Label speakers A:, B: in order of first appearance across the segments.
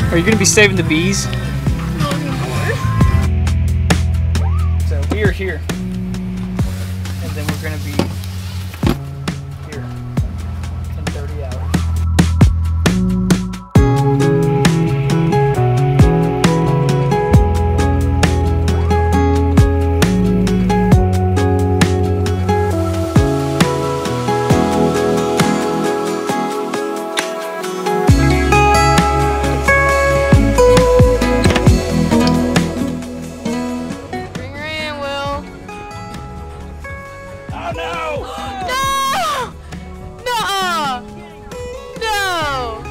A: Are you going to be saving the bees? So we are here. And then we're going to be here in 30 hours.
B: Oh no!
C: No! No! No!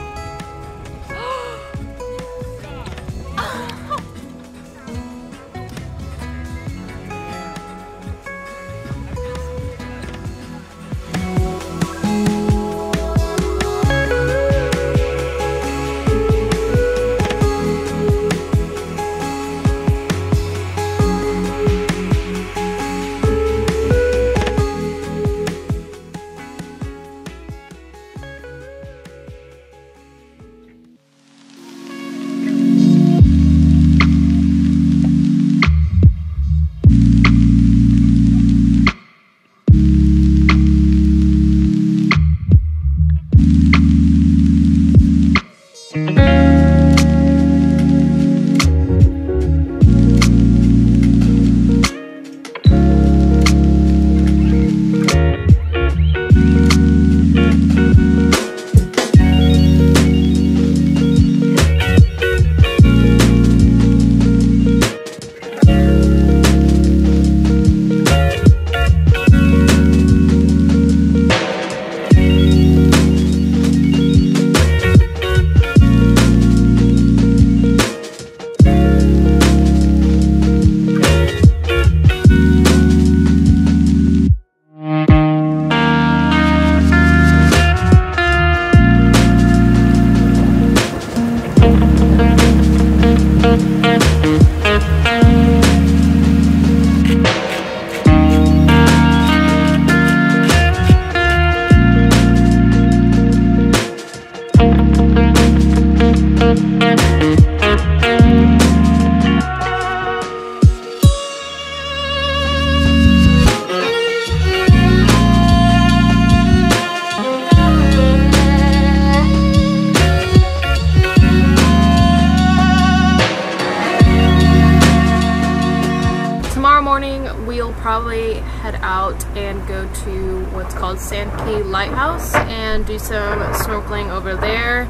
C: We'll probably head out and go to what's called Sand Key Lighthouse and do some snorkeling over there.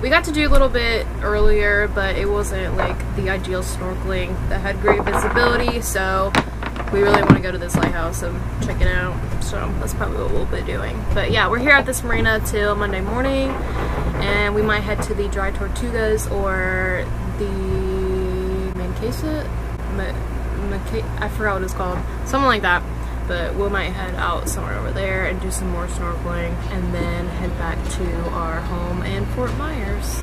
C: We got to do a little bit earlier, but it wasn't like the ideal snorkeling that had great visibility, so we really want to go to this lighthouse and check it out. So that's probably what we'll be doing. But yeah, we're here at this marina till Monday morning, and we might head to the Dry Tortugas or the Mancasa? I forgot what it's called, something like that, but we might head out somewhere over there and do some more snorkeling and then head back to our home in Fort Myers.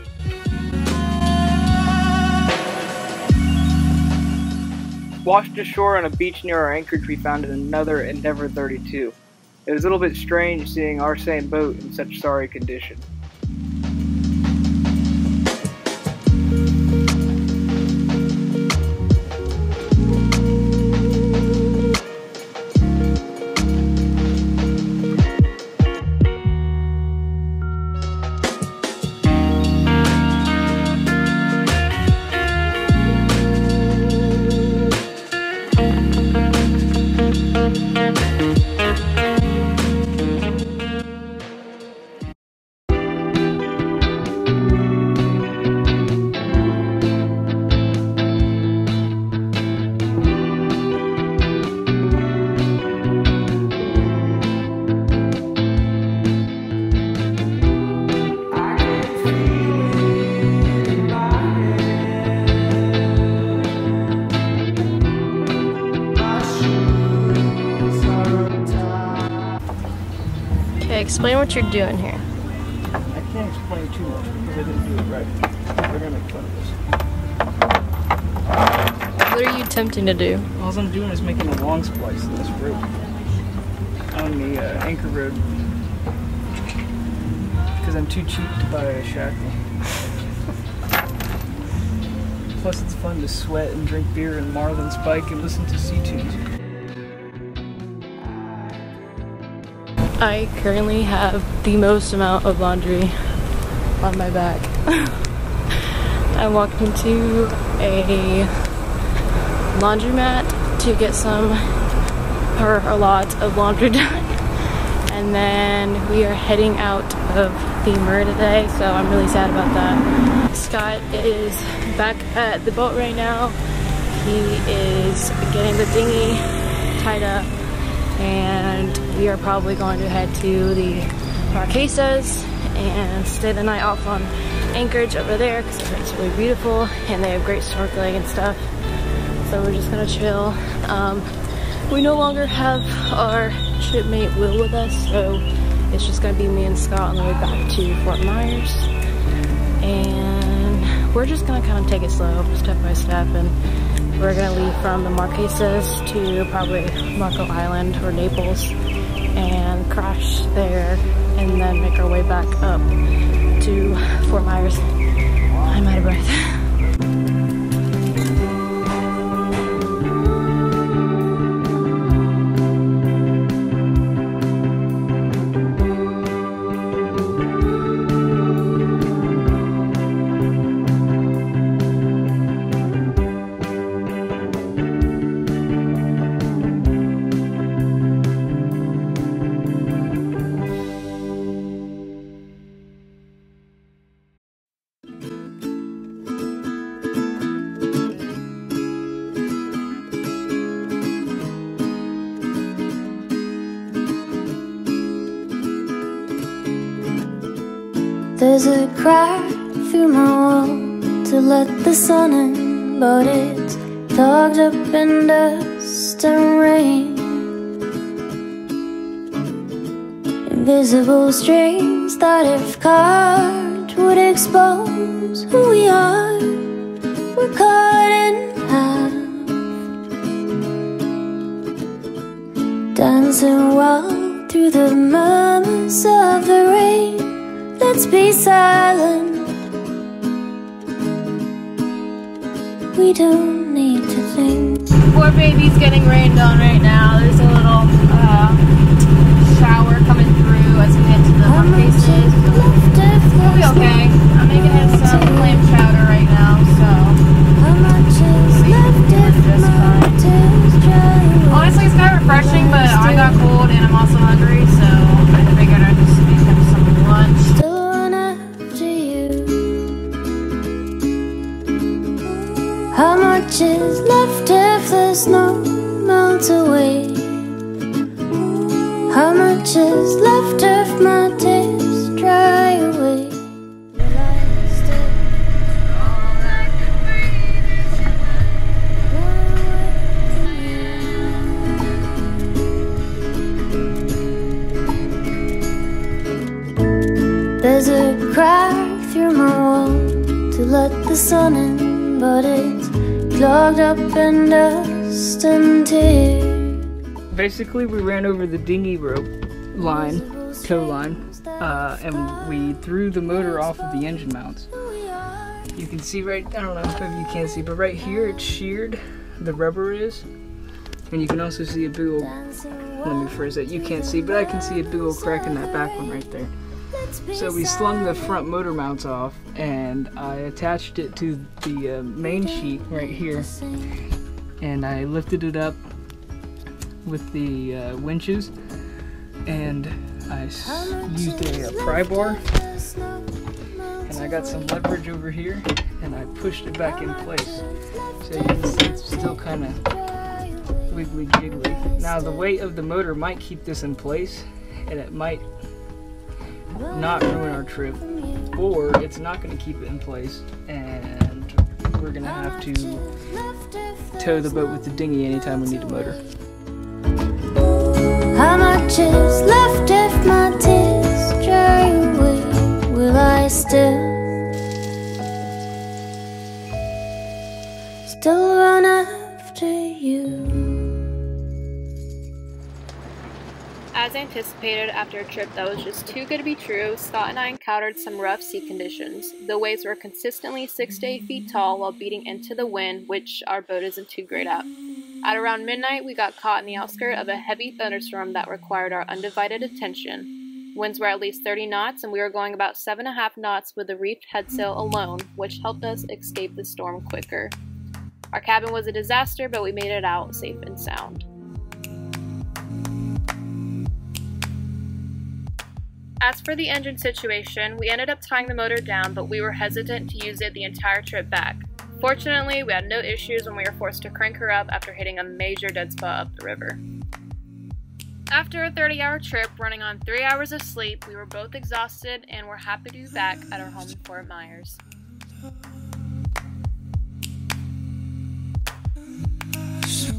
A: Washed ashore on a beach near our anchorage, we found another Endeavour 32. It was a little bit strange seeing our same boat in such sorry condition.
C: explain what you're doing here.
A: I can't explain too much because I didn't do it right. They're gonna make fun of us.
C: What are you attempting to do?
A: All I'm doing is making a long splice in this rope on the anchor road because I'm too cheap to buy a shackle. Plus it's fun to sweat and drink beer and marlin spike and listen to sea tunes.
C: I currently have the most amount of laundry on my back. I walked into a laundromat to get a lot of laundry done. And then we are heading out of Sementara today, so I'm really sad about that. Scott is back at the boat right now. He is getting the dinghy tied up, and we are probably going to head to the Marquesas and stay the night off on Anchorage over there because it's really beautiful and they have great snorkeling and stuff. So we're just gonna chill. We no longer have our shipmate Will with us, so it's just gonna be me and Scott on the way back to Fort Myers. And we're just gonna kind of take it slow, step by step, and we're gonna leave from the Marquesas to probably Marco Island or Naples and crash there and then make our way back up to Fort Myers. I'm out of breath.
B: There's a crack through my wall to let the sun in, but it's clogged up in dust and rain. Invisible strings that if cut would expose who we are. We're caught in half, dancing wild through the murmurs of the rain. Let's be silent. We don't need to think.
C: Poor baby's getting rained on right now. There's a little shower coming through as we head to the Marquesas. We'll be okay. I'm making us some clam chowder right now, so we're just fine. Honestly, it's kind of refreshing, but I got cold and I'm also hungry, so I figured I'd just make him some lunch.
B: How much is left if the snow melts away? How much is left if my tears dry away? There's a crack through my wall to let the sun in, but it's clogged up in dust and tears.
A: Basically, we ran over the dinghy rope line, tow line, and we threw the motor off of the engine mounts. You can see right, I don't know if you can see, but right here it's sheared, the rubber is. And you can also see a big old, let me phrase that, you can't see, but I can see a big old crack in that back one right there. So we slung the front motor mounts off, and I attached it to the main sheet right here, and I lifted it up with the winches, and I used a pry bar, and I got some leverage over here, and I pushed it back in place. So you can see it's still kind of wiggly jiggly. Now the weight of the motor might keep this in place, and it might not ruin our trip, or it's not going to keep it in place, and we're going to have to tow the boat with the dinghy anytime we need a motor.
B: How much is left if my tears
C: As anticipated, after a trip that was just too good to be true, Scott and I encountered some rough sea conditions. The waves were consistently 6 to 8 feet tall while beating into the wind, which our boat isn't too great at. At around midnight, we got caught in the outskirts of a heavy thunderstorm that required our undivided attention. Winds were at least 30 knots, and we were going about 7.5 knots with the reefed headsail alone, which helped us escape the storm quicker. Our cabin was a disaster, but we made it out safe and sound. As for the engine situation, we ended up tying the motor down, but we were hesitant to use it the entire trip back. Fortunately, we had no issues when we were forced to crank her up after hitting a major dead spot up the river. After a 30-hour trip running on 3 hours of sleep, we were both exhausted and were happy to be back at our home in Fort Myers.
B: So